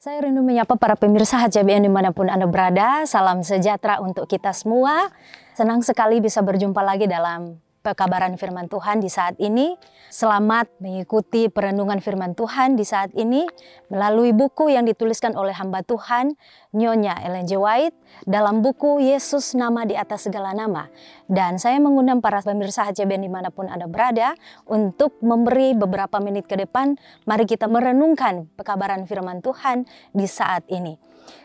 Saya rindu menyapa para pemirsa HCBN dimanapun Anda berada. Salam sejahtera untuk kita semua. Senang sekali bisa berjumpa lagi dalam pekabaran firman Tuhan di saat ini. Selamat mengikuti perenungan firman Tuhan di saat ini melalui buku yang dituliskan oleh hamba Tuhan Nyonya Ellen G. White dalam buku Yesus Nama di Atas Segala Nama. Dan saya mengundang para pemirsa HCBN dimanapun Anda berada untuk memberi beberapa menit ke depan. Mari kita merenungkan pekabaran firman Tuhan di saat ini.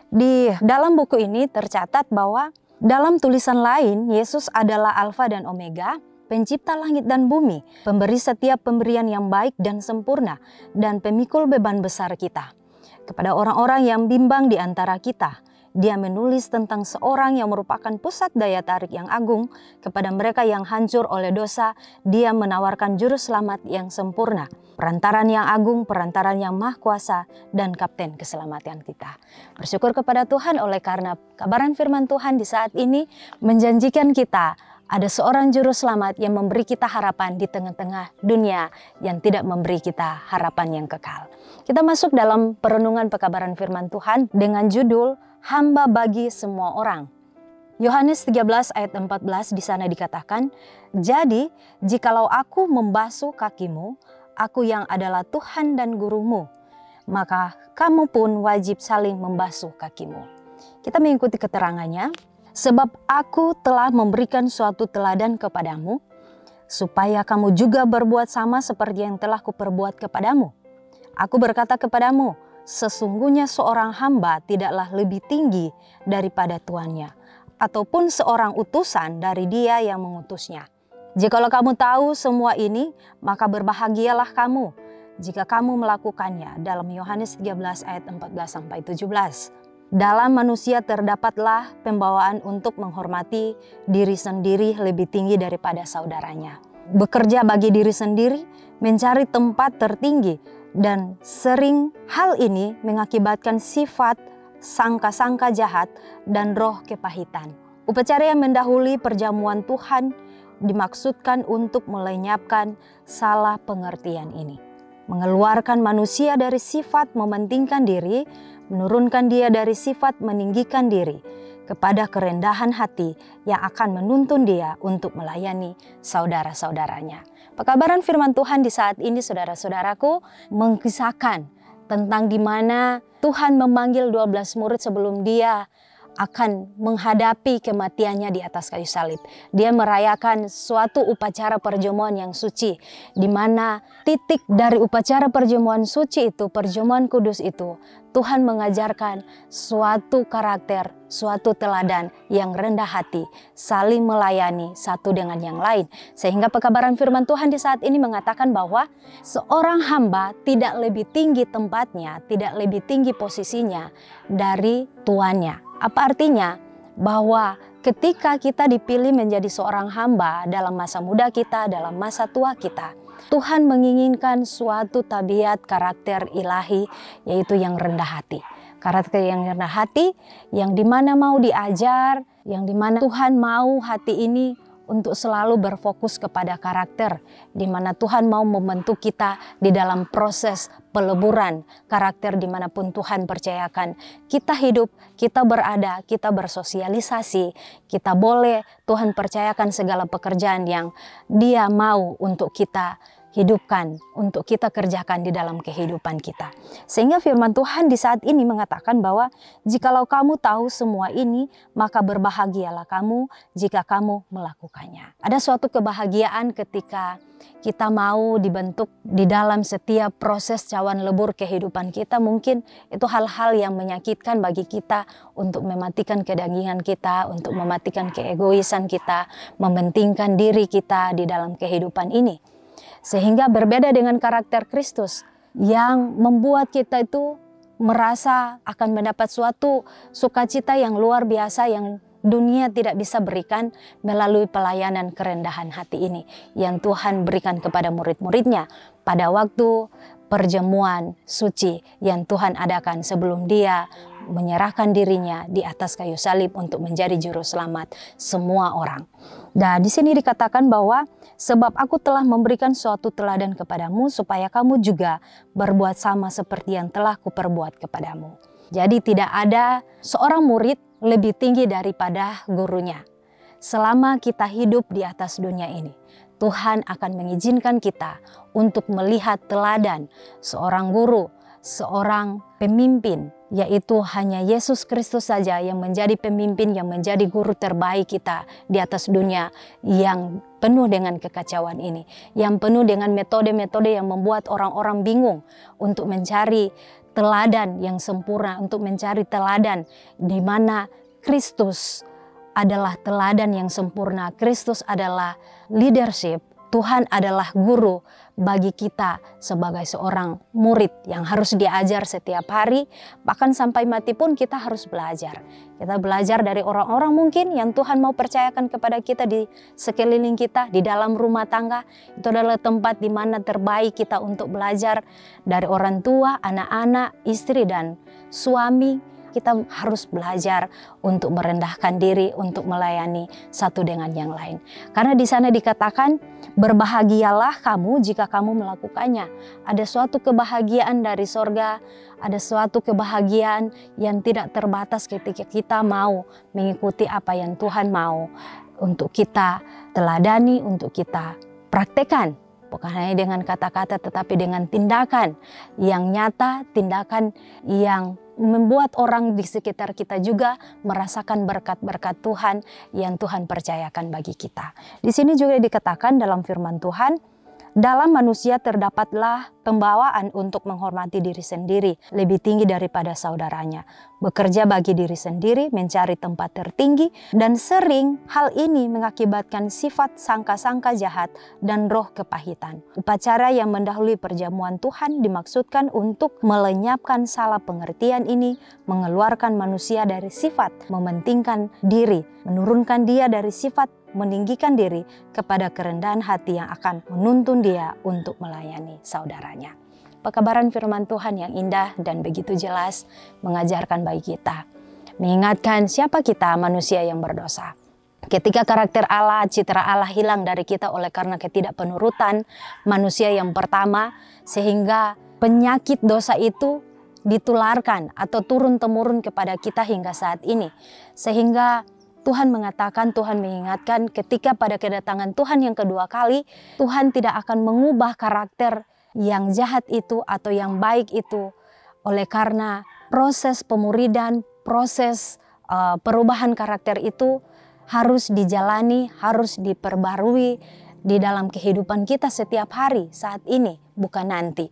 Di dalam buku ini tercatat bahwa dalam tulisan lain, Yesus adalah Alfa dan Omega, pencipta langit dan bumi, pemberi setiap pemberian yang baik dan sempurna, dan pemikul beban besar kita. Kepada orang-orang yang bimbang di antara kita, Dia menulis tentang seorang yang merupakan pusat daya tarik yang agung. Kepada mereka yang hancur oleh dosa, Dia menawarkan juru selamat yang sempurna, perantaran yang agung, perantaran yang mahkuasa, dan kapten keselamatan kita. Bersyukur kepada Tuhan oleh karena kabaran firman Tuhan di saat ini menjanjikan kita ada seorang juru selamat yang memberi kita harapan di tengah-tengah dunia yang tidak memberi kita harapan yang kekal. Kita masuk dalam perenungan pekabaran firman Tuhan dengan judul Hamba bagi semua orang. Yohanes 13 ayat 14 di sana dikatakan, "Jadi, jikalau aku membasuh kakimu, aku yang adalah Tuhan dan gurumu, maka kamu pun wajib saling membasuh kakimu." Kita mengikuti keterangannya. Sebab aku telah memberikan suatu teladan kepadamu, supaya kamu juga berbuat sama seperti yang telah kuperbuat kepadamu. Aku berkata kepadamu, sesungguhnya seorang hamba tidaklah lebih tinggi daripada tuannya, ataupun seorang utusan dari dia yang mengutusnya. Jikalau kamu tahu semua ini, maka berbahagialah kamu jika kamu melakukannya. Dalam Yohanes 13 ayat 14-17. Dalam manusia terdapatlah pembawaan untuk menghormati diri sendiri lebih tinggi daripada saudaranya. Bekerja bagi diri sendiri, mencari tempat tertinggi, dan sering hal ini mengakibatkan sifat sangka-sangka jahat dan roh kepahitan. Upacara yang mendahului perjamuan Tuhan dimaksudkan untuk melenyapkan salah pengertian ini. Mengeluarkan manusia dari sifat mementingkan diri, menurunkan dia dari sifat meninggikan diri kepada kerendahan hati yang akan menuntun dia untuk melayani saudara-saudaranya. Pekabaran firman Tuhan di saat ini, saudara-saudaraku, mengisahkan tentang di mana Tuhan memanggil 12 murid sebelum dia akan menghadapi kematiannya di atas kayu salib. Dia merayakan suatu upacara perjamuan yang suci, di mana titik dari upacara perjamuan suci itu, perjamuan kudus itu, Tuhan mengajarkan suatu karakter, suatu teladan yang rendah hati, saling melayani satu dengan yang lain. Sehingga pekabaran firman Tuhan di saat ini mengatakan bahwa seorang hamba tidak lebih tinggi tempatnya, tidak lebih tinggi posisinya dari tuannya. Apa artinya? Bahwa ketika kita dipilih menjadi seorang hamba dalam masa muda kita, dalam masa tua kita, Tuhan menginginkan suatu tabiat karakter ilahi, yaitu yang rendah hati. Karakter yang rendah hati, yang dimana mau diajar, yang dimana Tuhan mau hati ini untuk selalu berfokus kepada karakter, di mana Tuhan mau membentuk kita di dalam proses peleburan karakter dimanapun Tuhan percayakan. Kita hidup, kita berada, kita bersosialisasi, kita boleh Tuhan percayakan segala pekerjaan yang Dia mau untuk kita hidupkan, untuk kita kerjakan di dalam kehidupan kita. Sehingga firman Tuhan di saat ini mengatakan bahwa jikalau kamu tahu semua ini, maka berbahagialah kamu jika kamu melakukannya. Ada suatu kebahagiaan ketika kita mau dibentuk di dalam setiap proses cawan lebur kehidupan kita. Mungkin itu hal-hal yang menyakitkan bagi kita untuk mematikan kedagingan kita, untuk mematikan keegoisan kita, mementingkan diri kita di dalam kehidupan ini. Sehingga berbeda dengan karakter Kristus yang membuat kita itu merasa akan mendapat suatu sukacita yang luar biasa yang dunia tidak bisa berikan melalui pelayanan kerendahan hati ini yang Tuhan berikan kepada murid-muridnya pada waktu perjamuan suci yang Tuhan adakan sebelum Dia menyerahkan dirinya di atas kayu salib untuk menjadi juru selamat semua orang. Dan di sini dikatakan bahwa sebab aku telah memberikan suatu teladan kepadamu supaya kamu juga berbuat sama seperti yang telah kuperbuat kepadamu. Jadi tidak ada seorang murid lebih tinggi daripada gurunya. Selama kita hidup di atas dunia ini, Tuhan akan mengizinkan kita untuk melihat teladan seorang guru, seorang pemimpin, yaitu hanya Yesus Kristus saja yang menjadi pemimpin, yang menjadi guru terbaik kita di atas dunia yang penuh dengan kekacauan ini, yang penuh dengan metode-metode yang membuat orang-orang bingung untuk mencari teladan yang sempurna, untuk mencari teladan di mana Kristus adalah teladan yang sempurna. Kristus adalah leadership. Tuhan adalah guru bagi kita sebagai seorang murid yang harus diajar setiap hari. Bahkan sampai mati pun kita harus belajar. Kita belajar dari orang-orang mungkin yang Tuhan mau percayakan kepada kita di sekeliling kita, di dalam rumah tangga. Itu adalah tempat di mana terbaik kita untuk belajar dari orang tua, anak-anak, istri dan suami. Kita harus belajar untuk merendahkan diri, untuk melayani satu dengan yang lain. Karena di sana dikatakan, berbahagialah kamu jika kamu melakukannya. Ada suatu kebahagiaan dari sorga, ada suatu kebahagiaan yang tidak terbatas ketika kita mau mengikuti apa yang Tuhan mau untuk kita teladani, untuk kita praktekkan. Bukan hanya dengan kata-kata tetapi dengan tindakan yang nyata, tindakan yang membuat orang di sekitar kita juga merasakan berkat-berkat Tuhan yang Tuhan percayakan bagi kita. Di sini juga dikatakan dalam firman Tuhan, dalam manusia terdapatlah pembawaan untuk menghormati diri sendiri lebih tinggi daripada saudaranya, bekerja bagi diri sendiri, mencari tempat tertinggi, dan sering hal ini mengakibatkan sifat sangka-sangka jahat dan roh kepahitan. Upacara yang mendahului perjamuan Tuhan dimaksudkan untuk melenyapkan salah pengertian ini, mengeluarkan manusia dari sifat mementingkan diri, menurunkan dia dari sifat meninggikan diri kepada kerendahan hati yang akan menuntun dia untuk melayani saudaranya. Pekabaran firman Tuhan yang indah dan begitu jelas mengajarkan bagi kita, mengingatkan siapa kita, manusia yang berdosa. Ketika karakter Allah, citra Allah hilang dari kita oleh karena ketidakpenurutan manusia yang pertama, sehingga penyakit dosa itu ditularkan atau turun-temurun kepada kita hingga saat ini. Sehingga Tuhan mengatakan, Tuhan mengingatkan ketika pada kedatangan Tuhan yang kedua kali, Tuhan tidak akan mengubah karakter yang jahat itu atau yang baik itu. Oleh karena proses pemuridan, proses perubahan karakter itu harus dijalani, harus diperbarui di dalam kehidupan kita setiap hari saat ini, bukan nanti.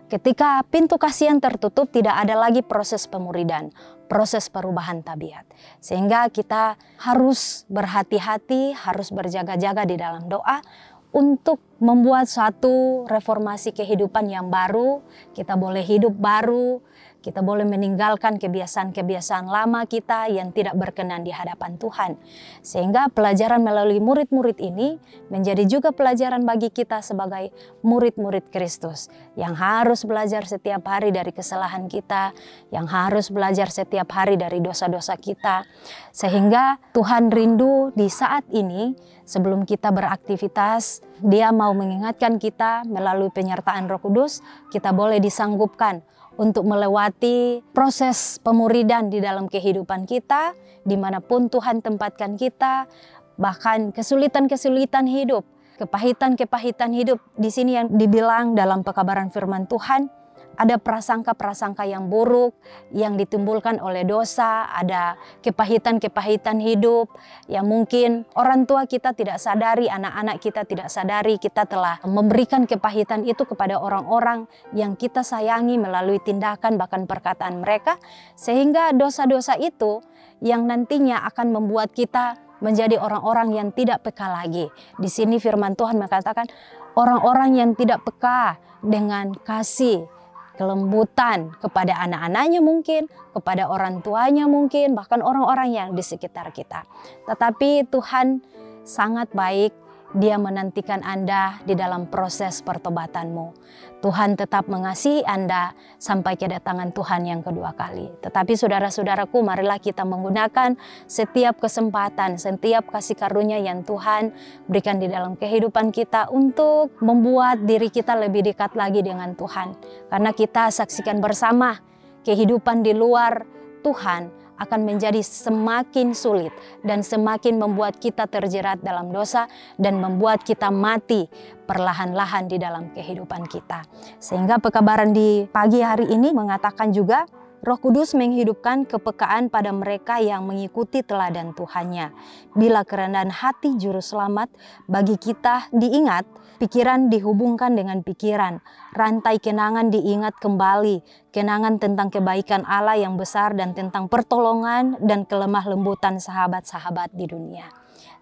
Ketika pintu kasihan tertutup, tidak ada lagi proses pemuridan, proses perubahan tabiat. Sehingga kita harus berhati-hati, harus berjaga-jaga di dalam doa untuk membuat suatu reformasi kehidupan yang baru. Kita boleh hidup baru, kita boleh meninggalkan kebiasaan-kebiasaan lama kita yang tidak berkenan di hadapan Tuhan. Sehingga pelajaran melalui murid-murid ini menjadi juga pelajaran bagi kita sebagai murid-murid Kristus. Yang harus belajar setiap hari dari kesalahan kita, yang harus belajar setiap hari dari dosa-dosa kita. Sehingga Tuhan rindu di saat ini, sebelum kita beraktivitas, Dia mau mengingatkan kita melalui penyertaan Roh Kudus, kita boleh disanggupkan untuk melewati proses pemuridan di dalam kehidupan kita, dimanapun Tuhan tempatkan kita, bahkan kesulitan-kesulitan hidup, kepahitan-kepahitan hidup. Di sini yang dibilang dalam pekabaran firman Tuhan, ada prasangka-prasangka yang buruk yang ditimbulkan oleh dosa, ada kepahitan-kepahitan hidup yang mungkin orang tua kita tidak sadari, anak-anak kita tidak sadari, kita telah memberikan kepahitan itu kepada orang-orang yang kita sayangi melalui tindakan bahkan perkataan mereka, sehingga dosa-dosa itu yang nantinya akan membuat kita menjadi orang-orang yang tidak peka lagi. Di sini firman Tuhan mengatakan orang-orang yang tidak peka dengan kasih, kelembutan kepada anak-anaknya mungkin, kepada orang tuanya mungkin, bahkan orang-orang yang di sekitar kita. Tetapi Tuhan sangat baik, Dia menantikan Anda di dalam proses pertobatanmu. Tuhan tetap mengasihi Anda sampai kedatangan Tuhan yang kedua kali. Tetapi saudara-saudaraku, marilah kita menggunakan setiap kesempatan, setiap kasih karunia yang Tuhan berikan di dalam kehidupan kita untuk membuat diri kita lebih dekat lagi dengan Tuhan. Karena kita saksikan bersama, kehidupan di luar Tuhan akan menjadi semakin sulit dan semakin membuat kita terjerat dalam dosa dan membuat kita mati perlahan-lahan di dalam kehidupan kita. Sehingga pekabaran di pagi hari ini mengatakan juga, Roh Kudus menghidupkan kepekaan pada mereka yang mengikuti teladan Tuhannya. Bila kerendahan hati juru selamat, bagi kita diingat, pikiran dihubungkan dengan pikiran, rantai kenangan diingat kembali, kenangan tentang kebaikan Allah yang besar dan tentang pertolongan dan kelemah lembutan sahabat-sahabat di dunia.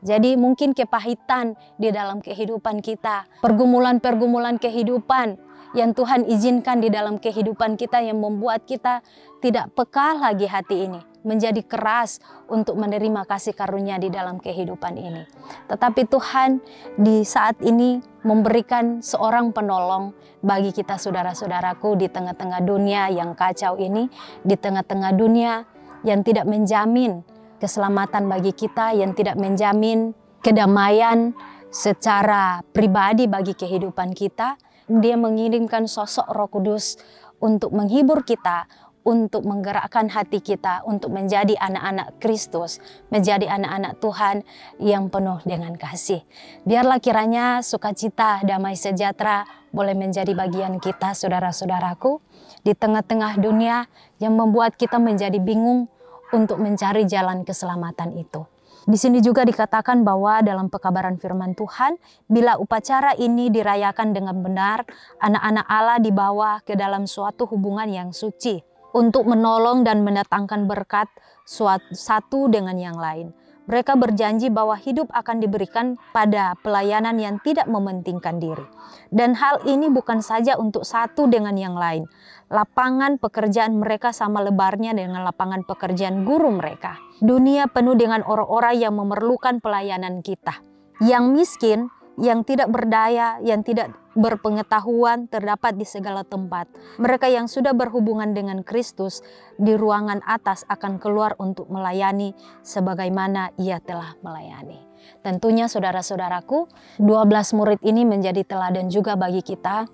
Jadi mungkin kepahitan di dalam kehidupan kita, pergumulan-pergumulan kehidupan yang Tuhan izinkan di dalam kehidupan kita yang membuat kita tidak peka lagi hati ini, menjadi keras untuk menerima kasih karunia di dalam kehidupan ini. Tetapi Tuhan di saat ini memberikan seorang penolong bagi kita saudara-saudaraku di tengah-tengah dunia yang kacau ini, di tengah-tengah dunia yang tidak menjamin keselamatan bagi kita, yang tidak menjamin kedamaian secara pribadi bagi kehidupan kita. Dia mengirimkan sosok Roh Kudus untuk menghibur kita, untuk menggerakkan hati kita, untuk menjadi anak-anak Kristus, menjadi anak-anak Tuhan yang penuh dengan kasih. Biarlah kiranya sukacita, damai sejahtera boleh menjadi bagian kita, saudara-saudaraku, di tengah-tengah dunia yang membuat kita menjadi bingung untuk mencari jalan keselamatan itu. Di sini juga dikatakan bahwa dalam pekabaran firman Tuhan, bila upacara ini dirayakan dengan benar, anak-anak Allah dibawa ke dalam suatu hubungan yang suci untuk menolong dan mendatangkan berkat satu dengan yang lain. Mereka berjanji bahwa hidup akan diberikan pada pelayanan yang tidak mementingkan diri. Dan hal ini bukan saja untuk satu dengan yang lain. Lapangan pekerjaan mereka sama lebarnya dengan lapangan pekerjaan guru mereka. Dunia penuh dengan orang-orang yang memerlukan pelayanan kita. Yang miskin, yang tidak berdaya, yang tidak berpengetahuan terdapat di segala tempat. Mereka yang sudah berhubungan dengan Kristus di ruangan atas akan keluar untuk melayani sebagaimana ia telah melayani. Tentunya saudara-saudaraku, 12 murid ini menjadi teladan juga bagi kita.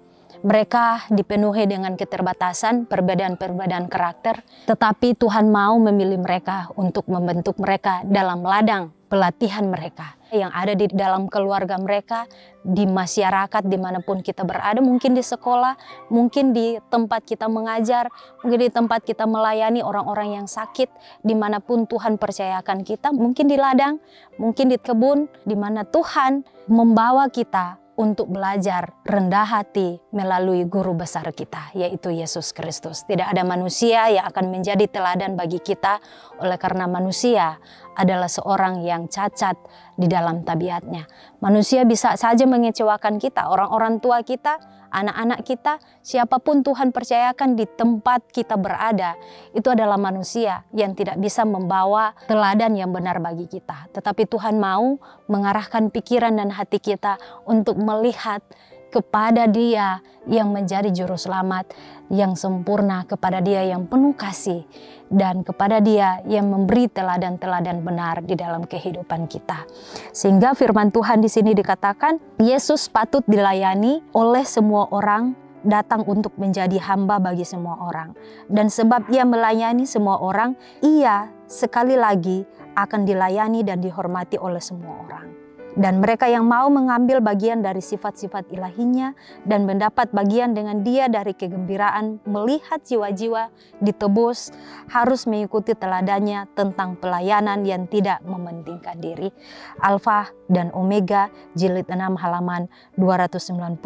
Mereka dipenuhi dengan keterbatasan, perbedaan-perbedaan karakter, tetapi Tuhan mau memilih mereka untuk membentuk mereka dalam ladang pelatihan mereka yang ada di dalam keluarga mereka, di masyarakat dimanapun kita berada, mungkin di sekolah, mungkin di tempat kita mengajar, mungkin di tempat kita melayani orang-orang yang sakit, dimanapun Tuhan percayakan kita, mungkin di ladang, mungkin di kebun, di mana Tuhan membawa kita untuk belajar rendah hati melalui guru besar kita, yaitu Yesus Kristus. Tidak ada manusia yang akan menjadi teladan bagi kita oleh karena manusia adalah seorang yang cacat di dalam tabiatnya. Manusia bisa saja mengecewakan kita, orang-orang tua kita, anak-anak kita, siapapun Tuhan percayakan di tempat kita berada, itu adalah manusia yang tidak bisa membawa teladan yang benar bagi kita. Tetapi Tuhan mau mengarahkan pikiran dan hati kita untuk melihat kepada Dia yang menjadi juru selamat, yang sempurna, kepada Dia yang penuh kasih, dan kepada Dia yang memberi teladan-teladan benar di dalam kehidupan kita. Sehingga firman Tuhan di sini dikatakan, Yesus patut dilayani oleh semua orang, datang untuk menjadi hamba bagi semua orang. Dan sebab Ia melayani semua orang, Ia sekali lagi akan dilayani dan dihormati oleh semua orang. Dan mereka yang mau mengambil bagian dari sifat-sifat ilahinya dan mendapat bagian dengan Dia dari kegembiraan melihat jiwa-jiwa ditebus harus mengikuti teladannya tentang pelayanan yang tidak mementingkan diri. Alfa dan Omega, jilid 6 halaman 290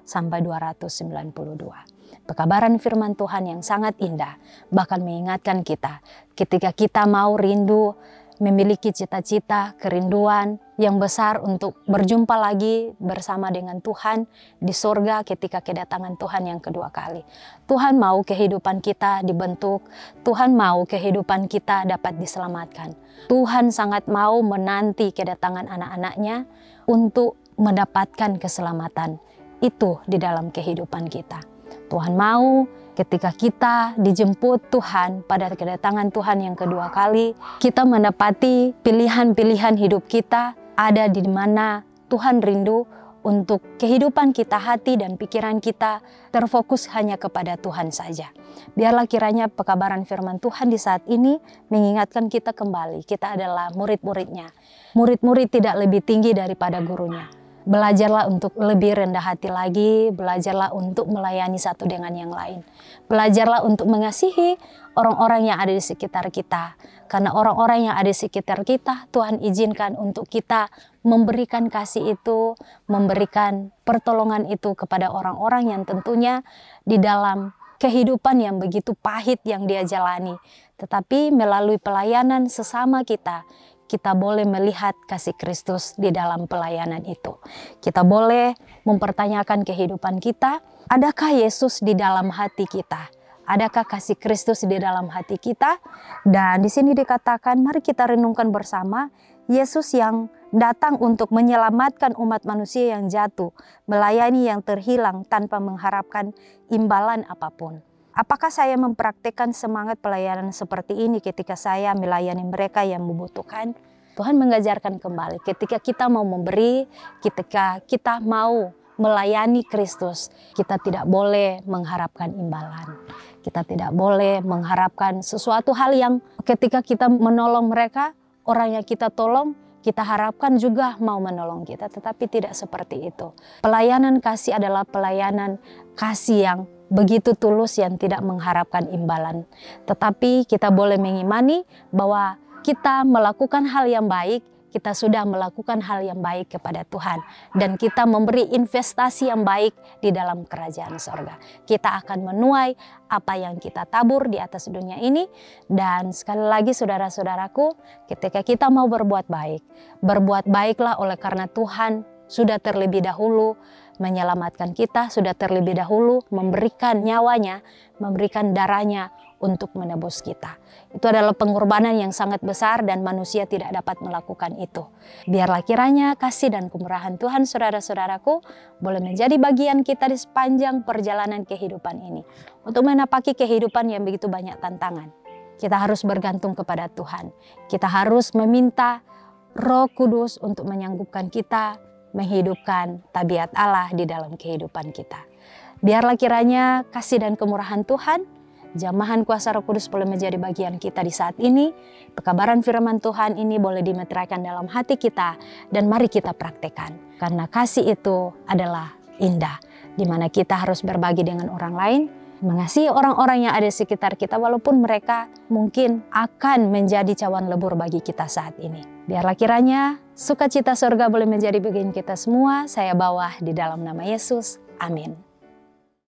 sampai 292. Pekabaran firman Tuhan yang sangat indah bahkan mengingatkan kita ketika kita mau rindu, memiliki cita-cita, kerinduan yang besar untuk berjumpa lagi bersama dengan Tuhan di surga ketika kedatangan Tuhan yang kedua kali. Tuhan mau kehidupan kita dibentuk, Tuhan mau kehidupan kita dapat diselamatkan. Tuhan sangat mau menanti kedatangan anak-anaknya untuk mendapatkan keselamatan itu di dalam kehidupan kita. Tuhan mau ketika kita dijemput Tuhan pada kedatangan Tuhan yang kedua kali, kita mendapati pilihan-pilihan hidup kita ada di mana Tuhan rindu untuk kehidupan kita, hati dan pikiran kita terfokus hanya kepada Tuhan saja. Biarlah kiranya pekabaran firman Tuhan di saat ini mengingatkan kita kembali. Kita adalah murid-muridnya. Murid-murid tidak lebih tinggi daripada gurunya. Belajarlah untuk lebih rendah hati lagi, belajarlah untuk melayani satu dengan yang lain. Belajarlah untuk mengasihi orang-orang yang ada di sekitar kita. Karena orang-orang yang ada di sekitar kita, Tuhan izinkan untuk kita memberikan kasih itu, memberikan pertolongan itu kepada orang-orang yang tentunya di dalam kehidupan yang begitu pahit yang dia jalani. Tetapi melalui pelayanan sesama kita, kita boleh melihat kasih Kristus di dalam pelayanan itu. Kita boleh mempertanyakan kehidupan kita, adakah Yesus di dalam hati kita? Adakah kasih Kristus di dalam hati kita? Dan di sini dikatakan, mari kita renungkan bersama, Yesus yang datang untuk menyelamatkan umat manusia yang jatuh, melayani yang terhilang tanpa mengharapkan imbalan apapun. Apakah saya mempraktikkan semangat pelayanan seperti ini ketika saya melayani mereka yang membutuhkan? Tuhan mengajarkan kembali ketika kita mau memberi, ketika kita mau melayani Kristus, kita tidak boleh mengharapkan imbalan. Kita tidak boleh mengharapkan sesuatu hal yang ketika kita menolong mereka, orang yang kita tolong, kita harapkan juga mau menolong kita, tetapi tidak seperti itu. Pelayanan kasih adalah pelayanan kasih yang begitu tulus yang tidak mengharapkan imbalan. Tetapi kita boleh mengimani bahwa kita melakukan hal yang baik, kita sudah melakukan hal yang baik kepada Tuhan. Dan kita memberi investasi yang baik di dalam kerajaan sorga. Kita akan menuai apa yang kita tabur di atas dunia ini. Dan sekali lagi saudara-saudaraku, ketika kita mau berbuat baiklah oleh karena Tuhan sudah terlebih dahulu menyelamatkan kita, sudah terlebih dahulu memberikan nyawanya, memberikan darahnya untuk menebus kita. Itu adalah pengorbanan yang sangat besar dan manusia tidak dapat melakukan itu. Biarlah kiranya kasih dan kemurahan Tuhan saudara-saudaraku boleh menjadi bagian kita di sepanjang perjalanan kehidupan ini. Untuk menapaki kehidupan yang begitu banyak tantangan, kita harus bergantung kepada Tuhan. Kita harus meminta Roh Kudus untuk menyanggupkan kita menghidupkan tabiat Allah di dalam kehidupan kita. Biarlah kiranya kasih dan kemurahan Tuhan, jamahan kuasa Roh Kudus boleh menjadi bagian kita di saat ini. Pekabaran firman Tuhan ini boleh dimeteraikan dalam hati kita dan mari kita praktekkan. Karena kasih itu adalah indah, di mana kita harus berbagi dengan orang lain, mengasihi orang-orang yang ada di sekitar kita walaupun mereka mungkin akan menjadi cawan lebur bagi kita saat ini. Biarlah kiranya sukacita surga boleh menjadi bagian kita semua. Saya bawa di dalam nama Yesus. Amin.